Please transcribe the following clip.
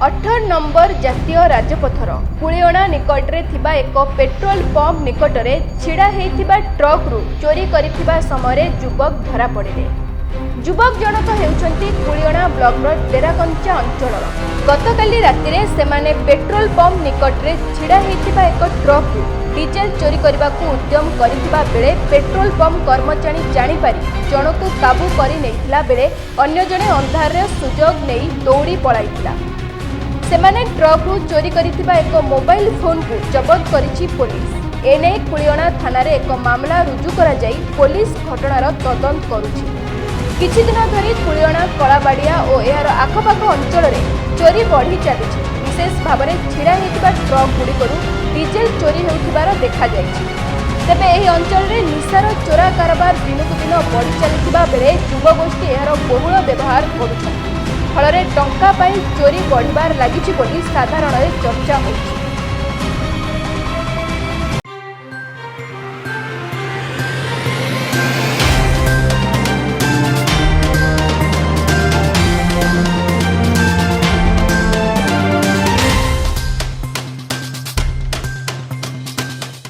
18 number जातीय राजपथर कुलियणा निकटरे थिबा एक पेट्रोल पंप निकटरे छिड़ा हेइथिबा ट्रक रु चोरी करिथिबा समय युवक धरा पड़े। युवक जनक हेउचंती कुलियणा ब्लॉक डेराकंचा अंचल। गतकाली रातिरे सेमाने पेट्रोल पंप निकटरे छिड़ा हेइथिबा एक ट्रक रु डीजेल चोरी करबाकू उद्यम करिथिबा बेले पेट्रोल पंप कर्मचारी जानि पारि जनकू काबू करि नेइथिला बेले अन्य जणे अंधार रे सुजोग नेइ दौड़ी पळाइथिला। सेमाने ट्रक रु चोरी करिथिबा एक मोबाइल फोन को जबत करिछि पुलिस। एने कुलियणा थाना रे एक मामला रुजु करा जाई पुलिस घटनार तदंत करुछि। किछि दिन धरि कुलियणा कलाबाड़िया और यार आखपाख अंचल रे चोरी बढ़ी चलिछि। विशेष भाव में छिड़ा हेतिबा ट्रक गुड़िकरू डीजेल चोरी हेउथिबार देखा जाइछि। तेबे एही अंचल रे निसार चोरा कारोबार दिनकु दिन बढ़ी चलिथिबा बेले युवगोष्ठी एहार बहुल व्यवहार करुछथि। फल टंका पाई चोरी बढ़िबार लागिछि बोली साधारण चर्चा होछि।